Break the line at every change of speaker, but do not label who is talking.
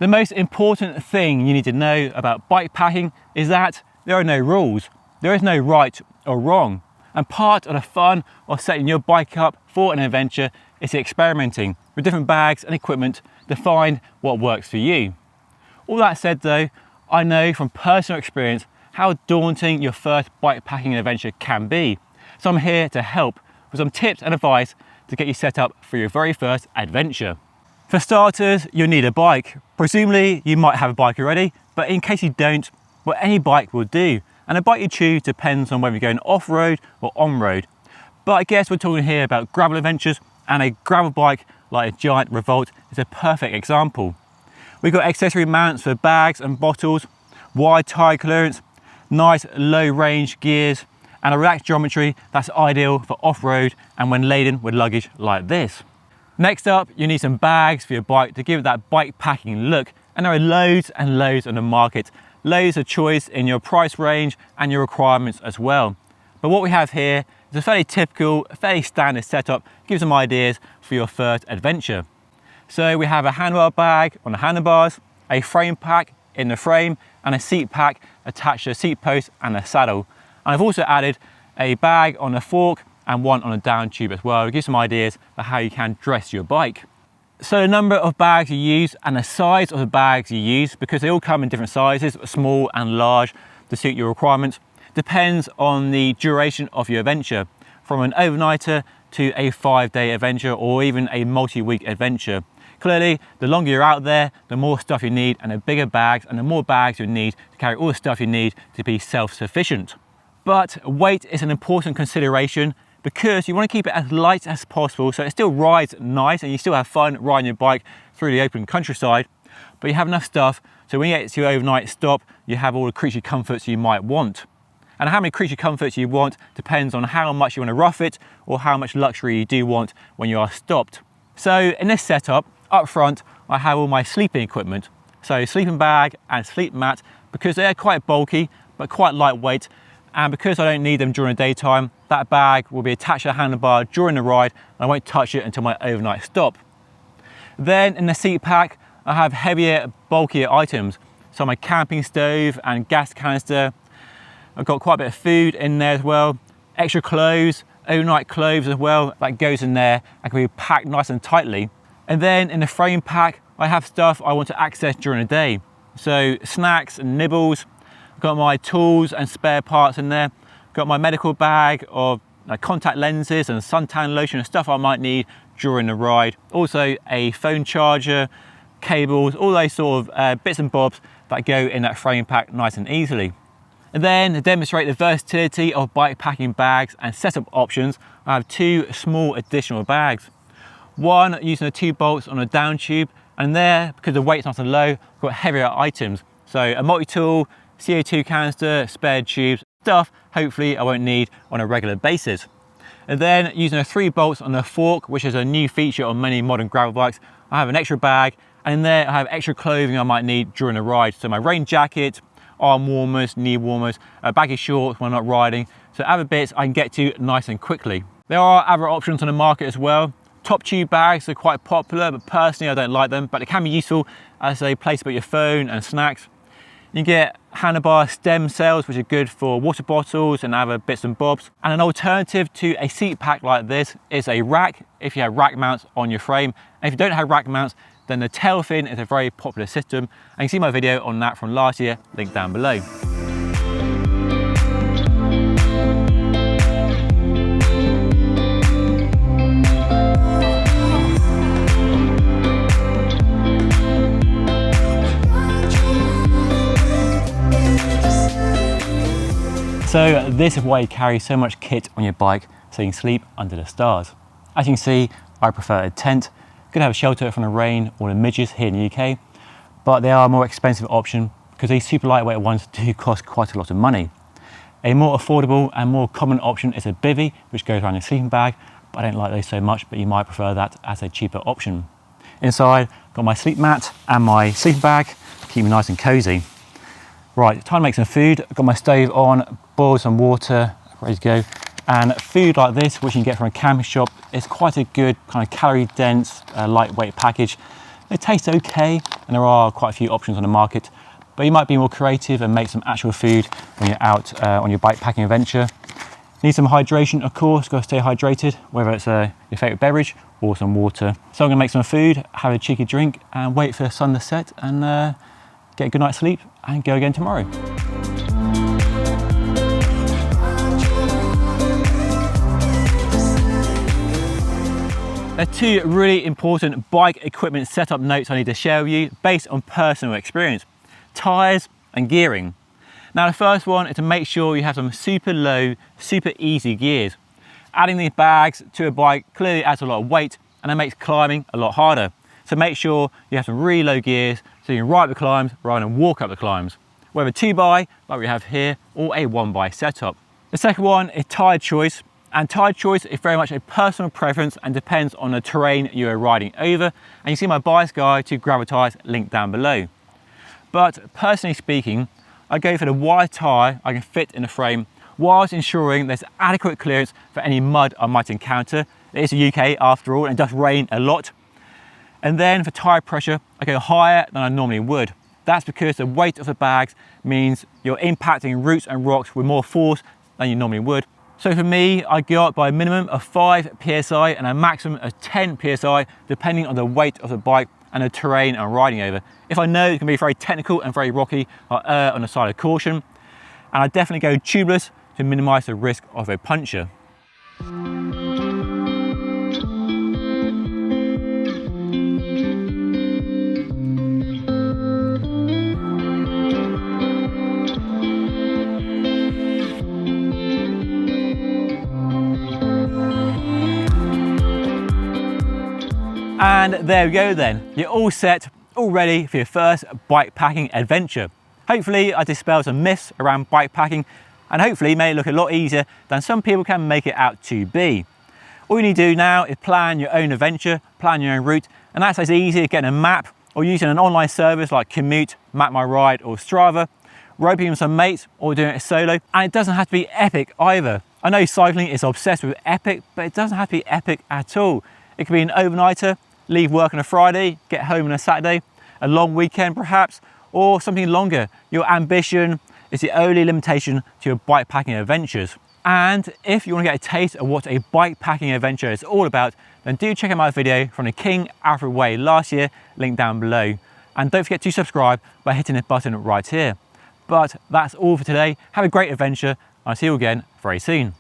The most important thing you need to know about bike packing is that there are no rules. There is no right or wrong. And part of the fun of setting your bike up for an adventure is experimenting with different bags and equipment to find what works for you. All that said though, I know from personal experience how daunting your first bike packing adventure can be. So I'm here to help with some tips and advice to get you set up for your very first adventure. For starters, you'll need a bike. Presumably you might have a bike already, but in case you don't, well, any bike will do. And the bike you choose depends on whether you're going off-road or on-road. But I guess we're talking here about gravel adventures, and a gravel bike like a Giant Revolt is a perfect example. We've got accessory mounts for bags and bottles, wide tyre clearance, nice low range gears, and a relaxed geometry that's ideal for off-road and when laden with luggage like this. Next up, you need some bags for your bike to give it that bike packing look, and there are loads and loads on the market. Loads of choice in your price range and your requirements as well. But what we have here is a fairly typical, fairly standard setup, gives some ideas for your first adventure. So we have a handlebar bag on the handlebars, a frame pack in the frame, and a seat pack attached to a seat post and a saddle. And I've also added a bag on the fork and one on a down tube as well to give some ideas for how you can dress your bike. So the number of bags you use and the size of the bags you use, because they all come in different sizes, small and large, to suit your requirements, depends on the duration of your adventure, from an overnighter to a 5-day adventure or even a multi-week adventure. Clearly, the longer you're out there, the more stuff you need and the bigger bags and the more bags you need to carry all the stuff you need to be self-sufficient. But weight is an important consideration, because you want to keep it as light as possible so it still rides nice and you still have fun riding your bike through the open countryside, but you have enough stuff so when you get to your overnight stop, you have all the creature comforts you might want. And how many creature comforts you want depends on how much you want to rough it or how much luxury you do want when you are stopped. So in this setup, up front, I have all my sleeping equipment. So sleeping bag and sleep mat, because they're quite bulky but quite lightweight, and because I don't need them during the daytime, that bag will be attached to the handlebar during the ride and I won't touch it until my overnight stop. Then in the seat pack, I have heavier, bulkier items. So my camping stove and gas canister. I've got quite a bit of food in there as well. Extra clothes, overnight clothes as well, that goes in there and can be packed nice and tightly. And then in the frame pack, I have stuff I want to access during the day. So snacks and nibbles. I've got my tools and spare parts in there. Got my medical bag of contact lenses and suntan lotion and stuff I might need during the ride. Also a phone charger, cables, all those sort of bits and bobs that go in that frame pack nice and easily. And then to demonstrate the versatility of bike packing bags and setup options, I have two small additional bags. One using the 2 bolts on a down tube, and there, because the weight's not so low, I've got heavier items. So a multi-tool, CO2 canister, spare tubes, stuff hopefully I won't need on a regular basis. And then using the 3 bolts on the fork, which is a new feature on many modern gravel bikes, I have an extra bag, and in there I have extra clothing I might need during the ride. So my rain jacket, arm warmers, knee warmers, baggy shorts when I'm not riding, so other bits I can get to nice and quickly. There are other options on the market as well. Top tube bags are quite popular, but personally I don't like them, but they can be useful as a place to put your phone and snacks. You can get handlebar stem cells, which are good for water bottles and other bits and bobs. And an alternative to a seat pack like this is a rack, if you have rack mounts on your frame. And if you don't have rack mounts, then the tail fin is a very popular system. And you can see my video on that from last year, linked down below. So this is why you carry so much kit on your bike, so you can sleep under the stars. As you can see, I prefer a tent. Could have shelter from the rain or the midges here in the UK, but they are a more expensive option because these super lightweight ones do cost quite a lot of money. A more affordable and more common option is a bivvy, which goes around your sleeping bag, but I don't like those so much, but you might prefer that as a cheaper option. Inside, got my sleep mat and my sleeping bag, keep me nice and cozy. Right, time to make some food. I've got my stove on, boil some water, ready to go. And food like this, which you can get from a camping shop, is quite a good kind of calorie dense, lightweight package They taste okay, and there are quite a few options on the market, but you might be more creative and make some actual food when you're out on your bikepacking adventure. Need some hydration, of course, got to stay hydrated, whether it's your favourite beverage or some water. So I'm gonna make some food, have a cheeky drink, and wait for the sun to set, and get a good night's sleep, and go again tomorrow. There are two really important bike equipment setup notes I need to share with you based on personal experience: tyres and gearing. Now the first one is to make sure you have some super low, super easy gears. Adding these bags to a bike clearly adds a lot of weight, and it makes climbing a lot harder. So make sure you have some really low gears so you can ride the climbs rather than walk up the climbs. Whether 2x, like we have here, or a 1x setup. The second one is tyre choice. And tyre choice is very much a personal preference and depends on the terrain you are riding over. And you see my bias guide to Gravityre linked down below. But personally speaking, I go for the wide tyre I can fit in the frame, whilst ensuring there's adequate clearance for any mud I might encounter. It is the UK after all, and it does rain a lot. And then for tyre pressure, I go higher than I normally would. That's because the weight of the bags means you're impacting roots and rocks with more force than you normally would. So for me, I go up by a minimum of 5 psi and a maximum of 10 psi, depending on the weight of the bike and the terrain I'm riding over. If I know it can be very technical and very rocky, I'll err on the side of caution. And I definitely go tubeless to minimise the risk of a puncture. And there we go then. You're all set, all ready for your first bikepacking adventure. Hopefully I dispelled some myths around bikepacking, and hopefully made it look a lot easier than some people can make it out to be. All you need to do now is plan your own adventure, plan your own route, and that's as easy as getting a map or using an online service like Commute, Map My Ride or Strava, roping with some mates or doing it solo. And it doesn't have to be epic either. I know cycling is obsessed with epic, but it doesn't have to be epic at all. It could be an overnighter, leave work on a Friday, get home on a Saturday, a long weekend perhaps, or something longer. Your ambition is the only limitation to your bikepacking adventures. And if you want to get a taste of what a bikepacking adventure is all about, then do check out my video from the King Alfred Way last year, linked down below. And don't forget to subscribe by hitting the button right here. But that's all for today. Have a great adventure. I'll see you again very soon.